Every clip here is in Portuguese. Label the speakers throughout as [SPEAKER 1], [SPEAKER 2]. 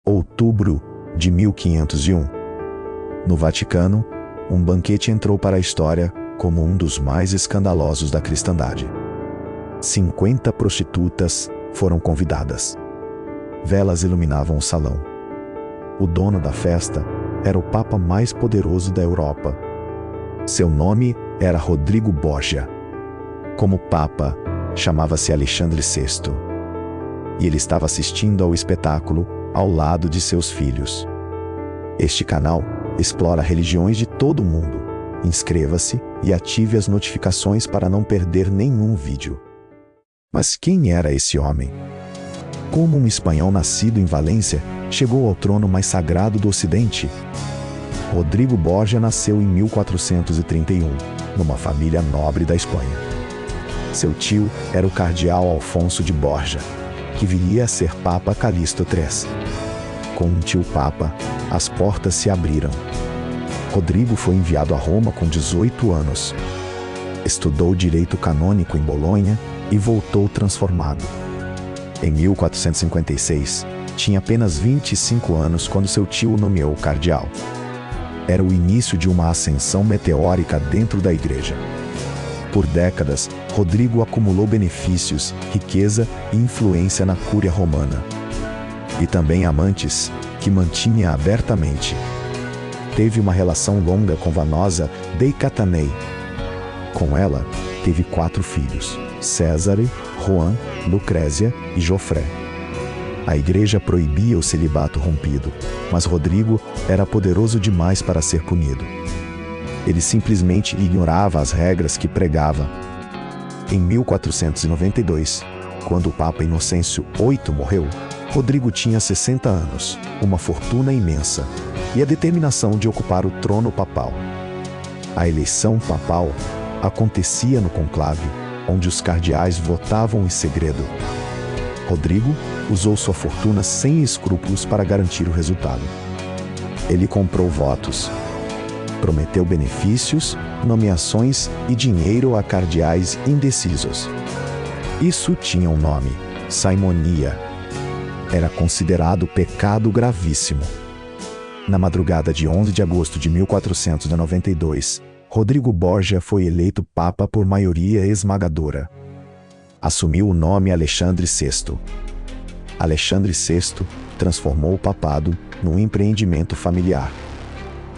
[SPEAKER 1] outubro de 1501. No Vaticano, um banquete entrou para a história como um dos mais escandalosos da cristandade. 50 prostitutas foram convidadas. Velas iluminavam o salão. O dono da festa era o papa mais poderoso da Europa. Seu nome era Rodrigo Borgia. Como papa, chamava-se Alexandre VI. E ele estava assistindo ao espetáculo ao lado de seus filhos. Este canal explora religiões de todo o mundo. Inscreva-se e ative as notificações para não perder nenhum vídeo. Mas quem era esse homem? Como um espanhol nascido em Valência chegou ao trono mais sagrado do Ocidente? Rodrigo Borgia nasceu em 1431, numa família nobre da Espanha. Seu tio era o cardeal Alfonso de Borja, que viria a ser Papa Calixto III. Com um tio Papa, as portas se abriram. Rodrigo foi enviado a Roma com 18 anos. Estudou direito canônico em Bolonha e voltou transformado. Em 1456, tinha apenas 25 anos quando seu tio o nomeou cardeal. Era o início de uma ascensão meteórica dentro da igreja. Por décadas, Rodrigo acumulou benefícios, riqueza e influência na cúria romana. E também amantes, que mantinha abertamente. Teve uma relação longa com Vanosa dei Catanei. Com ela, teve 4 filhos: Césare, Juan, Lucrézia e Jofré. A igreja proibia o celibato rompido, mas Rodrigo era poderoso demais para ser punido. Ele simplesmente ignorava as regras que pregava. Em 1492, quando o Papa Inocêncio VIII morreu, Rodrigo tinha 60 anos, uma fortuna imensa e a determinação de ocupar o trono papal. A eleição papal acontecia no conclave, onde os cardeais votavam em segredo. Rodrigo usou sua fortuna sem escrúpulos para garantir o resultado. Ele comprou votos, prometeu benefícios, nomeações e dinheiro a cardeais indecisos. Isso tinha um nome: saimonia. Era considerado pecado gravíssimo. Na madrugada de 11 de agosto de 1492, Rodrigo Borgia foi eleito papa por maioria esmagadora. Assumiu o nome Alexandre VI. Alexandre VI transformou o papado num empreendimento familiar.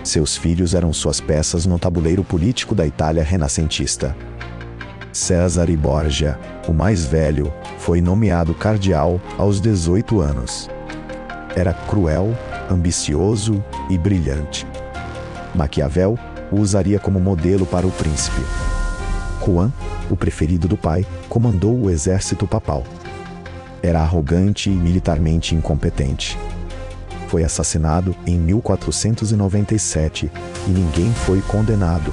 [SPEAKER 1] Seus filhos eram suas peças no tabuleiro político da Itália renascentista. Césare Borgia, o mais velho, foi nomeado cardeal aos 18 anos. Era cruel, ambicioso e brilhante. Maquiavel o usaria como modelo para o príncipe. Juan, o preferido do pai, comandou o exército papal. Era arrogante e militarmente incompetente. Foi assassinado em 1497 e ninguém foi condenado.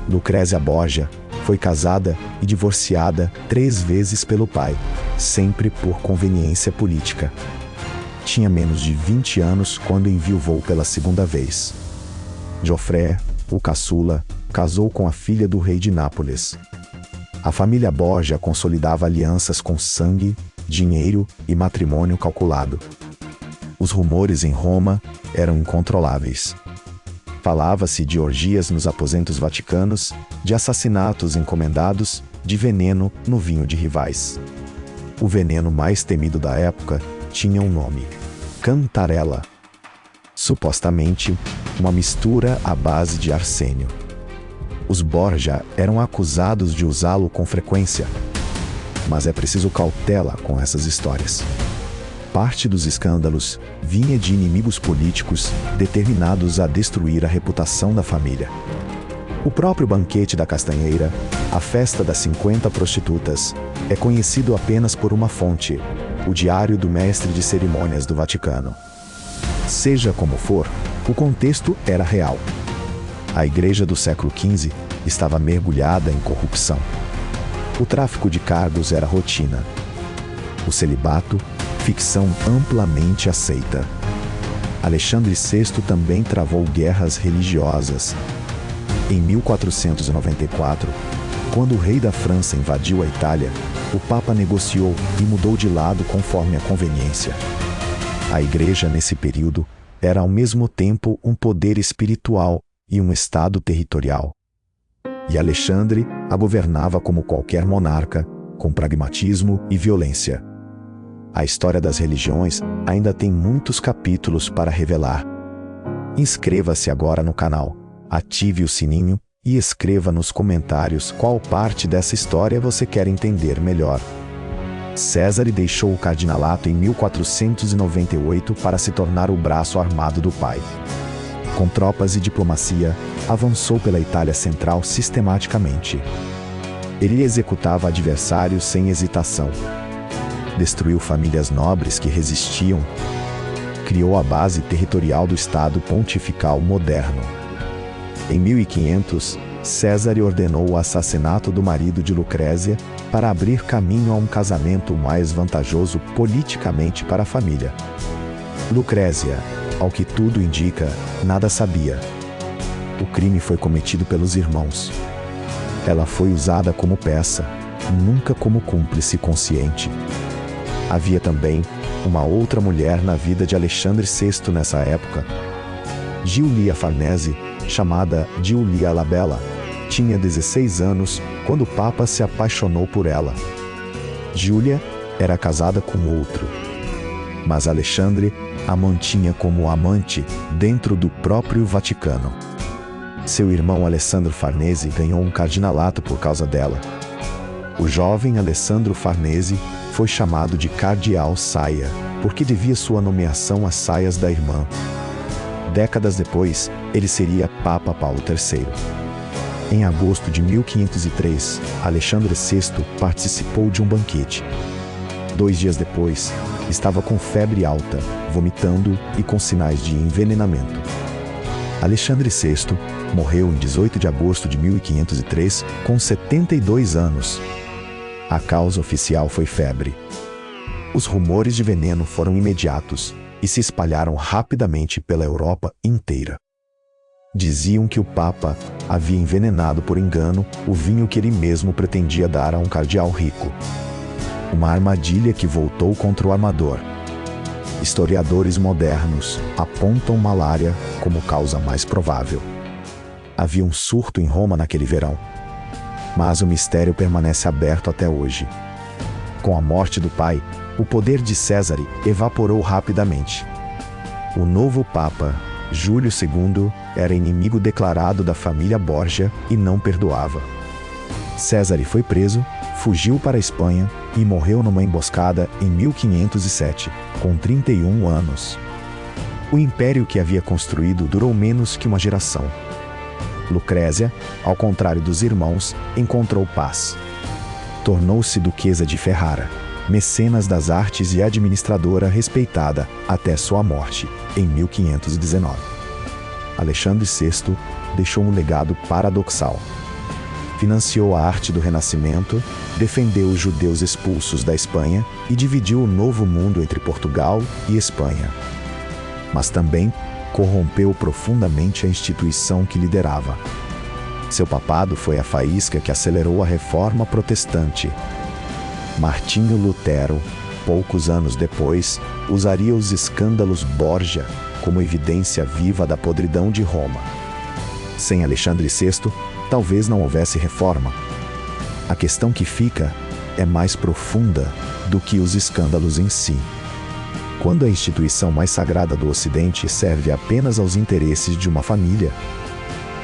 [SPEAKER 1] Lucrézia Borgia foi casada e divorciada 3 vezes pelo pai, sempre por conveniência política. Tinha menos de 20 anos quando enviuvou pela segunda vez. Jofré, o caçula, casou com a filha do rei de Nápoles. A família Borgia consolidava alianças com sangue, dinheiro e matrimônio calculado. Os rumores em Roma eram incontroláveis. Falava-se de orgias nos aposentos vaticanos, de assassinatos encomendados, de veneno no vinho de rivais. O veneno mais temido da época tinha um nome: cantarela. Supostamente, uma mistura à base de arsênio. Os Borgia eram acusados de usá-lo com frequência. Mas é preciso cautela com essas histórias. Parte dos escândalos vinha de inimigos políticos determinados a destruir a reputação da família. O próprio banquete da Castanheira, a festa das 50 prostitutas, é conhecido apenas por uma fonte: o Diário do Mestre de Cerimônias do Vaticano. Seja como for, o contexto era real. A igreja do século XV estava mergulhada em corrupção. O tráfico de cargos era rotina. O celibato, ficção amplamente aceita. Alexandre VI também travou guerras religiosas. Em 1494, quando o rei da França invadiu a Itália, o Papa negociou e mudou de lado conforme a conveniência. A igreja nesse período era ao mesmo tempo um poder espiritual e um estado territorial. E Alexandre a governava como qualquer monarca, com pragmatismo e violência. A história das religiões ainda tem muitos capítulos para revelar. Inscreva-se agora no canal, ative o sininho e escreva nos comentários qual parte dessa história você quer entender melhor. Césare deixou o cardinalato em 1498 para se tornar o braço armado do pai. Com tropas e diplomacia, avançou pela Itália Central sistematicamente. Ele executava adversários sem hesitação. Destruiu famílias nobres que resistiam. Criou a base territorial do Estado Pontifical moderno. Em 1500, Césare ordenou o assassinato do marido de Lucrézia para abrir caminho a um casamento mais vantajoso politicamente para a família. Lucrézia, ao que tudo indica, nada sabia. O crime foi cometido pelos irmãos. Ela foi usada como peça, nunca como cúmplice consciente. Havia também uma outra mulher na vida de Alexandre VI nessa época. Giulia Farnese, chamada Giulia la Bella, tinha 16 anos quando o Papa se apaixonou por ela. Giulia era casada com outro, mas Alexandre a mantinha como amante dentro do próprio Vaticano. Seu irmão Alessandro Farnese ganhou um cardinalato por causa dela. O jovem Alessandro Farnese foi chamado de Cardeal Saia, porque devia sua nomeação às saias da irmã. Décadas depois, ele seria Papa Paulo III. Em agosto de 1503, Alexandre VI participou de um banquete. 2 dias depois, estava com febre alta, vomitando e com sinais de envenenamento. Alexandre VI morreu em 18 de agosto de 1503, com 72 anos. A causa oficial foi febre. Os rumores de veneno foram imediatos e se espalharam rapidamente pela Europa inteira. Diziam que o Papa havia envenenado por engano o vinho que ele mesmo pretendia dar a um cardeal rico. Uma armadilha que voltou contra o armador. Historiadores modernos apontam malária como causa mais provável. Havia um surto em Roma naquele verão. Mas o mistério permanece aberto até hoje. Com a morte do pai, o poder de Césare evaporou rapidamente. O novo Papa, Júlio II, era inimigo declarado da família Borgia e não perdoava. Césare foi preso, fugiu para a Espanha e morreu numa emboscada em 1507, com 31 anos. O império que havia construído durou menos que uma geração. Lucrézia, ao contrário dos irmãos, encontrou paz. Tornou-se duquesa de Ferrara, mecenas das artes e administradora respeitada até sua morte, em 1519. Alexandre VI deixou um legado paradoxal. Financiou a arte do Renascimento, defendeu os judeus expulsos da Espanha e dividiu o Novo Mundo entre Portugal e Espanha. Mas também corrompeu profundamente a instituição que liderava. Seu papado foi a faísca que acelerou a reforma protestante. Martinho Lutero, poucos anos depois, usaria os escândalos Borgia como evidência viva da podridão de Roma. Sem Alexandre VI, talvez não houvesse reforma. A questão que fica é mais profunda do que os escândalos em si. Quando a instituição mais sagrada do Ocidente serve apenas aos interesses de uma família,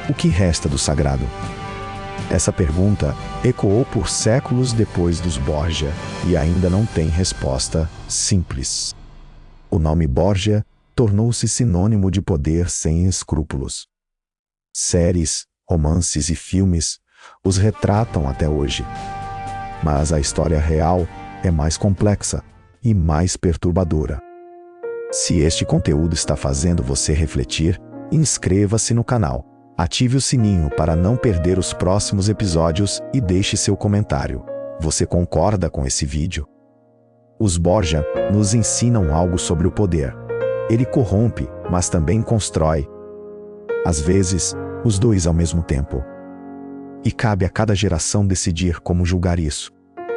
[SPEAKER 1] o que resta do sagrado? Essa pergunta ecoou por séculos depois dos Borgia e ainda não tem resposta simples. O nome Borgia tornou-se sinônimo de poder sem escrúpulos. Séries, romances e filmes os retratam até hoje. Mas a história real é mais complexa e mais perturbadora. Se este conteúdo está fazendo você refletir, inscreva-se no canal, ative o sininho para não perder os próximos episódios e deixe seu comentário. Você concorda com esse vídeo? Os Borgia nos ensinam algo sobre o poder. Ele corrompe, mas também constrói. Às vezes, os dois ao mesmo tempo. E cabe a cada geração decidir como julgar isso.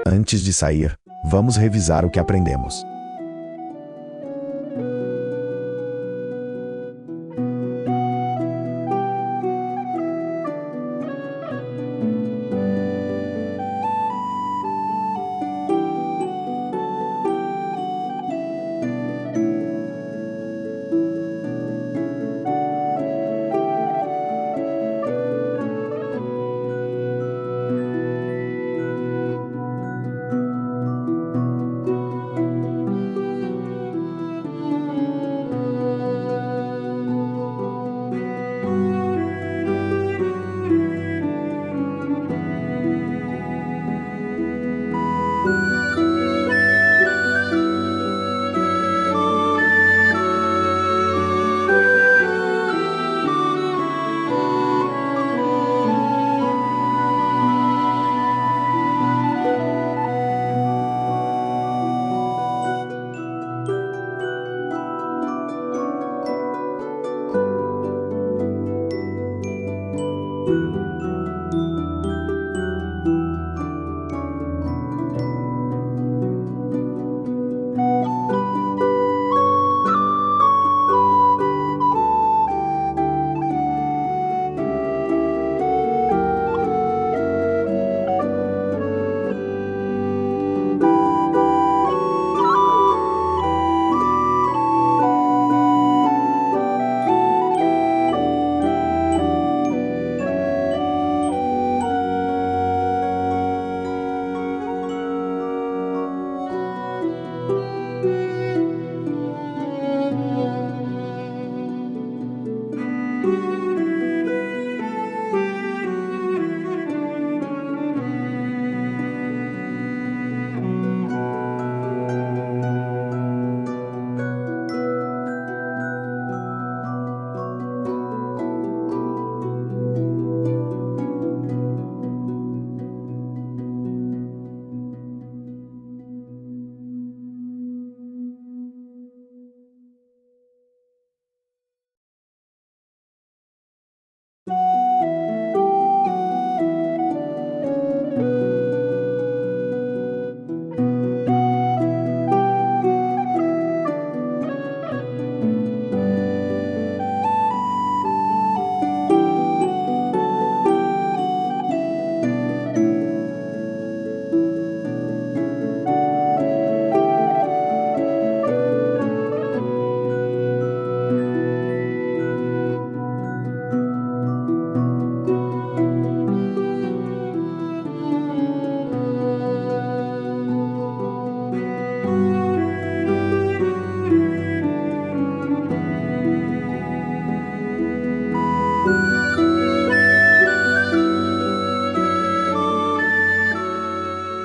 [SPEAKER 1] Antes de sair, vamos revisar o que aprendemos.